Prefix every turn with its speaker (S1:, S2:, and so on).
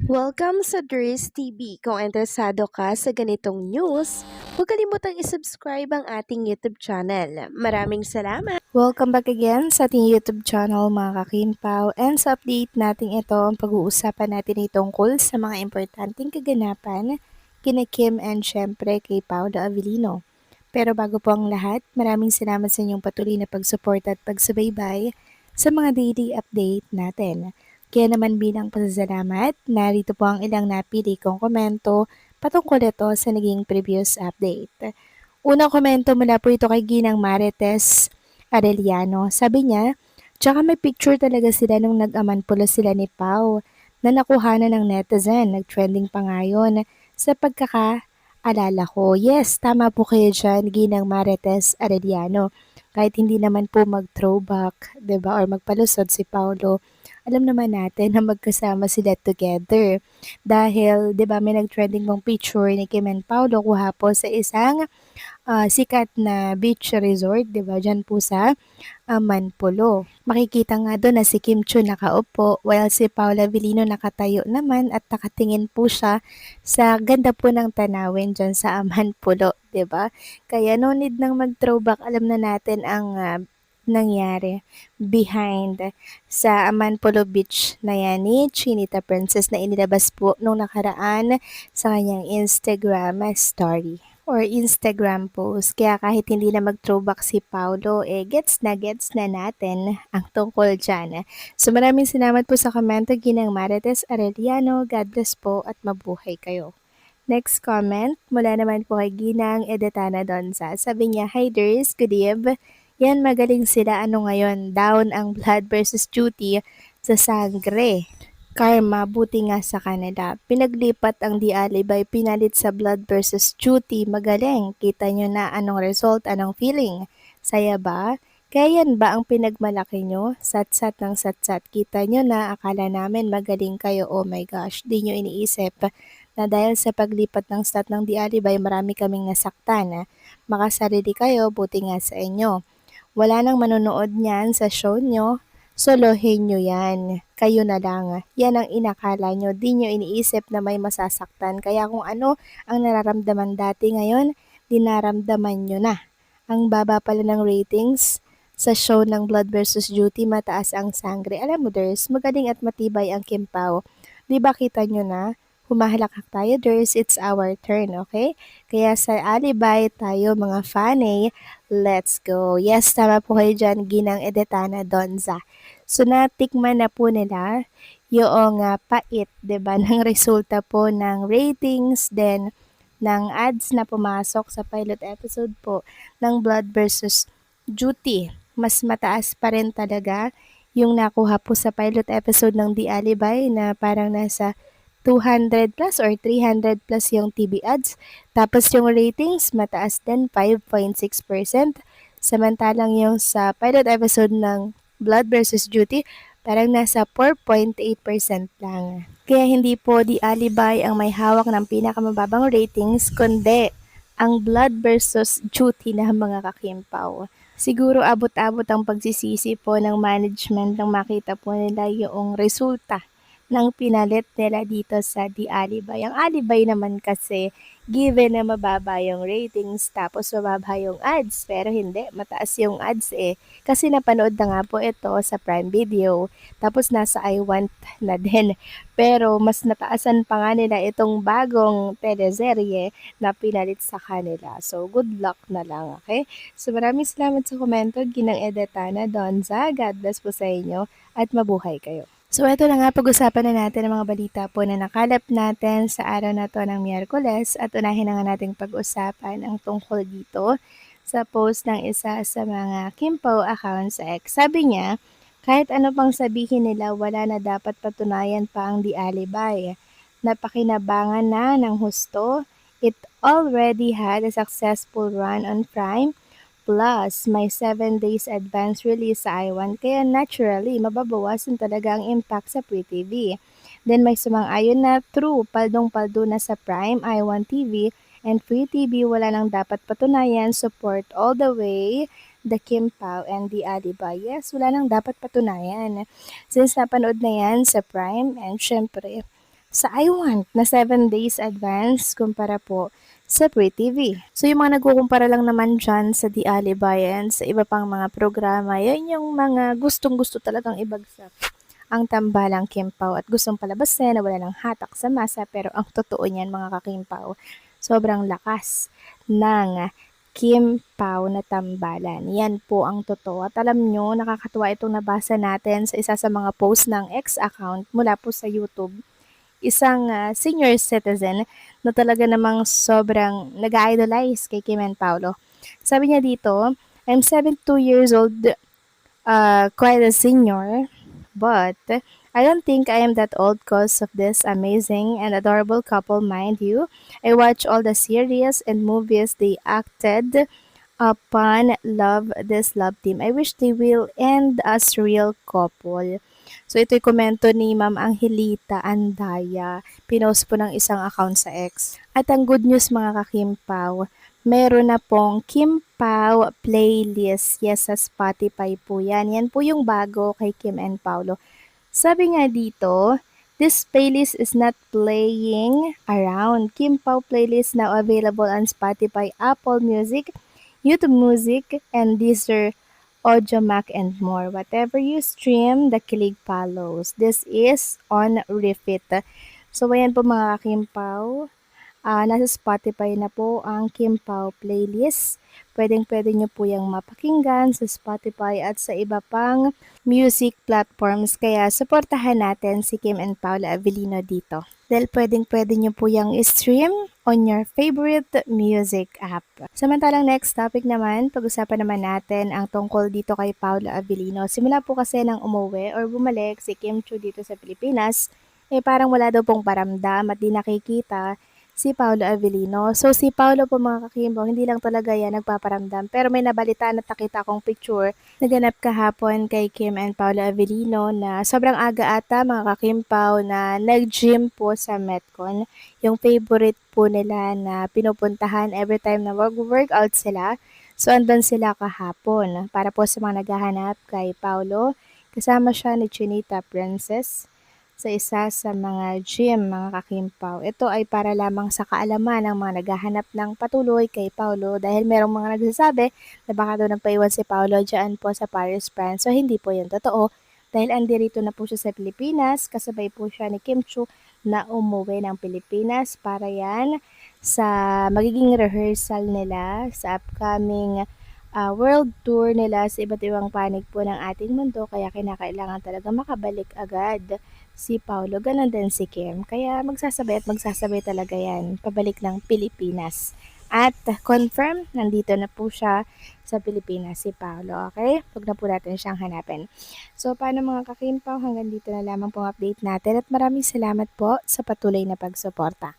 S1: Welcome sa Dries TV. Kung interesado ka sa ganitong news, huwag kalimutang isubscribe ang ating YouTube channel. Maraming salamat! Welcome back again sa ating YouTube channel mga kakimpaw. And sa update natin ito, ang pag-uusapan natin ay tungkol sa mga importanteng kaganapan kina Kim and syempre kay Paolo Avellino. Pero bago po ang lahat, maraming salamat sa inyong patuloy na pag-support at pagsubaybay sa mga daily update natin. Kaya naman bilang pasasalamat, narito po ang ilang napili kong komento patungkol ito sa naging previous update. Unang komento mula po ito kay Ginang Marites Arellano. Sabi niya, tsaka may picture talaga sila nung nag-aman pula sila ni Pau na nakuhanan ng netizen. Nag-trending pa ngayon sa pagkakaalala ko. Yes, tama po kayo dyan, Ginang Marites Arellano. Kahit hindi naman po mag-throwback, 'di ba, or magpalusot si Paulo, alam naman natin na magkasama sila together. Dahil, 'di ba, may nag-trending pong picture ni Kim and Paulo kuha po sa isang sikat na beach resort, 'di ba? Diyan po sa Manpulo. Makikita nga doon na si Kim Chiu nakaupo while si Paula Avellino nakatayo naman at nakatingin po siya sa ganda po ng tanawin diyan sa Manpulo, 'di ba? Kaya no need nang mag-throwback, alam na natin ang nangyari behind sa Amanpulo Beach na yan ni Chinita Princess na inilabas po nung nakaraan sa kanyang Instagram story or Instagram post. Kaya kahit hindi na mag-throwback si Paulo, gets na natin ang tungkol dyan. So maraming salamat po sa komento, Ginang Marites Arellano. God bless po at mabuhay kayo. Next comment, mula naman po kay Ginang Edetana Donza. Sabi niya, Hi Ders, good eve. Yan, magaling sila. Ano ngayon? Down ang blood versus duty sa sangre. Karma, buti nga sa kanila. Pinaglipat ang Di Alibay, pinalit sa blood versus duty. Magaling. Kita nyo na anong result, anong feeling. Saya ba? Kaya yan ba ang pinagmalaki nyo? Satsat ng satsat. Kita nyo na, akala namin magaling kayo. Oh my gosh, di nyo iniisip na dahil sa paglipat ng stat ng Di Alibay, marami kaming nasaktan. Makasarili kayo, buti nga sa inyo. Wala nang manonood niyan sa show nyo, solohin nyo yan. Kayo na lang. Yan ang inakala nyo. Di nyo iniisip na may masasaktan. Kaya kung ano ang nararamdaman dati ngayon, dinaramdaman nyo na. Ang baba pala ng ratings sa show ng Blood versus Duty, mataas ang sangre. Alam mo, Ders, magaling at matibay ang Kim Pao. Di ba kita nyo na? Humahalakak tayo, Ders. It's our turn, okay? Kaya sa alibay tayo, mga fanay, let's go. Yes, tama po kayo dyan, Ginang Edetana Donza. So, natikman na po nila yung pait, 'di ba, ng resulta po ng ratings, then ng ads na pumasok sa pilot episode po ng Blood versus Duty. Mas mataas pa rin talaga yung nakuha po sa pilot episode ng The Alibay na parang nasa 200 plus or 300 plus yung TV ads. Tapos yung ratings, mataas din, 5.6%. Samantalang yung sa pilot episode ng Blood versus Duty, parang nasa 4.8% lang. Kaya hindi po Di Alibay ang may hawak ng pinakamababang ratings, kundi ang Blood versus Duty na mga kakimpaw. Siguro abot-abot ang pagsisisi po ng management nang makita po nila yung resulta ng pinalit nila dito sa The Alibay. Ang Alibay naman kasi, given na mababa yung ratings tapos mababa yung ads, pero hindi, mataas yung ads eh. Kasi napanood na nga po ito sa Prime Video, tapos nasa I Want na din. Pero mas nataasan pa nga nila itong bagong teleserye na pinalit sa kanila. So, good luck na lang, okay? So, maraming salamat sa komento, Ginang Edetana Donza. God bless po sa inyo at mabuhay kayo. So ito na nga, pag-usapan na natin ang mga balita po na nakalap natin sa araw na to ng Miyerkules at unahin na nga nating pag-usapan ang tungkol dito sa post ng isa sa mga Kimpo accounts sa X. Sabi niya, kahit ano pang sabihin nila, wala na dapat patunayan pa ang Di Alibay. Napakinabangan na ng husto. It already had a successful run on Prime. Plus, may 7 days advance release sa I1 kaya naturally, mababawasan talaga ang impact sa Free TV. Then may sumang-ayon na true, paldong-paldo na sa Prime, I1 TV, and Free TV wala nang dapat patunayan, support all the way, the Kim Pao and the Alibay. Yes, wala nang dapat patunayan. Since napanood na yan sa Prime, and syempre, sa I Want na 7 days advance kumpara po sa Free TV. So yung mga nagkukumpara lang naman dyan sa The Alibayan, sa iba pang mga programa, yan yung mga gustong-gusto talagang ibagsak ang tambalang Kimpaw at gustong palabasin na wala ng hatak sa masa, pero ang totoo niyan mga kakimpaw, sobrang lakas ng Kimpaw na tambalan. Yan po ang totoo. At alam nyo, nakakatuwa itong nabasa natin sa isa sa mga post ng X account mula po sa YouTube. Isang senior citizen na talaga namang sobrang nag-idolize kay Kim and Paolo. Sabi niya dito, I'm 72 years old, quite a senior, but I don't think I am that old cause of this amazing and adorable couple, mind you. I watch all the series and movies they acted upon. Love this love team. I wish they will end as real couple. So ito'y komento ni Ma'am Angelita Andaya. Pinost po ng isang account sa X. At ang good news mga kakimpaw, meron na pong Kimpaw playlist. Yes, sa Spotify po yan. Yan po yung bago kay Kim and Paulo. Sabi nga dito, this playlist is not playing around. Kimpaw playlist now available on Spotify, Apple Music, YouTube Music, and Deezer, Audiomack, and more. Whatever you stream, the kilig follows. This is on repeat. So, ayan po mga Kimpaw. Nasa Spotify na po ang Kimpaw playlist. Pwedeng-pwede nyo po yung mapakinggan sa Spotify at sa iba pang music platforms. Kaya supportahan natin si Kim and Paula Avellino dito. Dahil pwedeng-pwede nyo po yung stream on your favorite music app. Samantalang next topic naman, pag-usapan naman natin ang tungkol dito kay Paula Avellino. Simula po kasi nang umuwi or bumalik si Kim Chiu dito sa Pilipinas, parang wala daw pong paramdam at di nakikita si Paolo Avellino. So, si Paolo po mga kakimbo, hindi lang talaga yan nagpaparamdam. Pero may nabalitaan at nakita akong picture na ganap kahapon kay Kim and Paolo Avellino na sobrang aga ata mga kakimpaw na nag-gym po sa Metcon. Yung favorite po nila na pinupuntahan every time na workout sila. So, andun sila kahapon. Para po sa mga naghahanap kay Paolo, kasama siya ni Chinita Princess sa isa sa mga gym, mga kakimpaw. Ito ay para lamang sa kaalaman ng mga naghahanap ng patuloy kay Paulo dahil merong mga nagsasabi na baka daw nagpaiwan si Paulo dyan po sa Paris, France. So, hindi po yun totoo dahil andirito na po siya sa Pilipinas. Kasabay po siya ni Kim Chiu na umuwi ng Pilipinas para yan sa magiging rehearsal nila sa upcoming world tour nila sa iba't ibang panig po ng ating mundo. Kaya kinakailangan talaga makabalik agad si Paulo, ganun din si Kim. Kaya magsasabay talaga yan, pabalik ng Pilipinas. At confirm, nandito na po siya sa Pilipinas si Paulo, okay? Huwag na po natin siyang hanapin. So, paano mga kakimpaw, hanggang dito na lamang pong update natin at maraming salamat po sa patuloy na pagsuporta.